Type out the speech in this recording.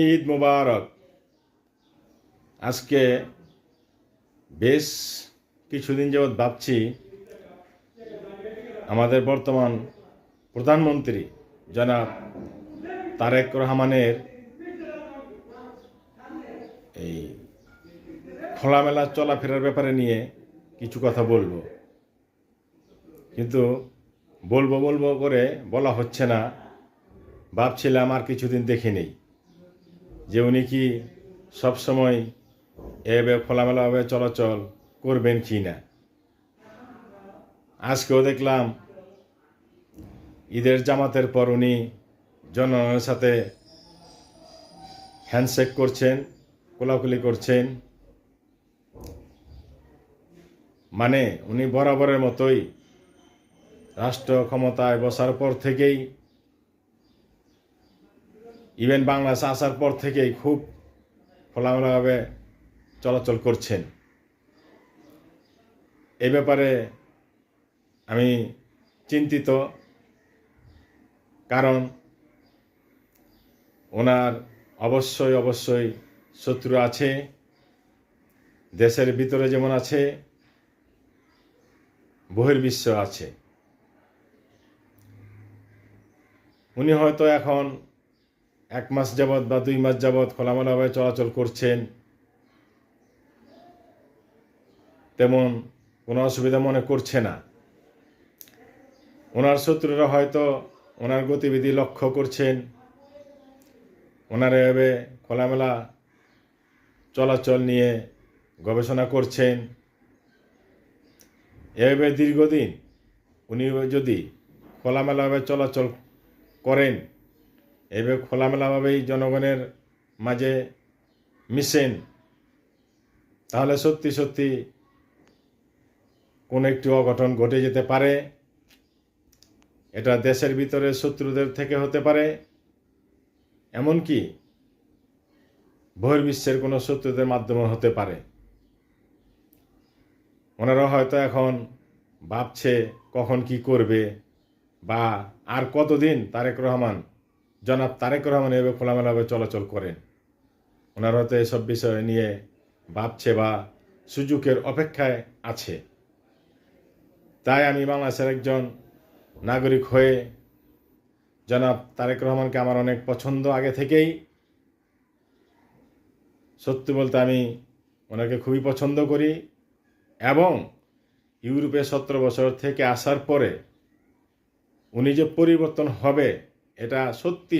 ঈদ মোবারক। আজকে বেশ কিছুদিন যাবৎ ভাবছি আমাদের বর্তমান প্রধানমন্ত্রী জনাব তারেক রহমানের এই খোলামেলা চলাফেরার ব্যাপারে নিয়ে কিছু কথা বলবো, কিন্তু বলবো করে বলা হচ্ছে না। ভাবছিলাম আর কিছুদিন দেখে নেই যে উনি কি সবসময় এভাবে খোলামেলাভাবে চলাচল করবেন কি না। আজকেও দেখলাম ঈদের জামাতের পর উনি জনগণের সাথে হ্যান্ডশেক করছেন, কোলাকুলি করছেন। মানে উনি বরাবরের মতোই রাষ্ট্র ক্ষমতায় বসার পর থেকেই, ইভেন বাংলাদেশে আসার পর থেকেই খুব খোলামেলাভাবে চলাচল করছেন। এই ব্যাপারে আমি চিন্তিত, কারণ ওনার অবশ্যই শত্রু আছে, দেশের ভিতরে যেমন আছে বহির্বিশ্ব আছে। উনি হয়তো এখন 1 মাস যাবৎ বা 2 মাস যাবৎ খোলামেলাভাবে চলাচল করছেন, তেমন কোনো অসুবিধা মনে করছে না। ওনার শত্রুরা হয়তো ওনার গতিবিধি লক্ষ্য করছেন, ওনার এভাবে খোলামেলা চলাচল নিয়ে গবেষণা করছেন। এভাবে দীর্ঘদিন উনি যদি খোলামেলাভাবে চলাচল করেন, এভাবে খোলামেলাভাবেই জনগণের মাঝে মিশেন, তাহলে সত্যি কোনো একটি অঘটন ঘটে যেতে পারে। এটা দেশের ভিতরে শত্রুদের থেকে হতে পারে, এমনকি বহির্বিশ্বের কোনো শত্রুদের মাধ্যমে হতে পারে। ওনারা হয়তো এখন ভাবছে কখন কি করবে, বা আর কতদিন জনাব তারেক রহমান এভাবে খোলামেলাভাবে চলাচল করেন। ওনারা হয়তো এসব বিষয় নিয়ে ভাবছে বা সুযোগের অপেক্ষায় আছে। তাই আমি বাংলাদেশের একজন নাগরিক হয়ে জনাব তারেক রহমানকে আমার অনেক পছন্দ আগে থেকেই। সত্যি বলতে আমি ওনাকে খুবই পছন্দ করি, এবং ইউরোপে 17 বছর থেকে আসার পরে উনি যে পরিবর্তন হবে এটা সত্যি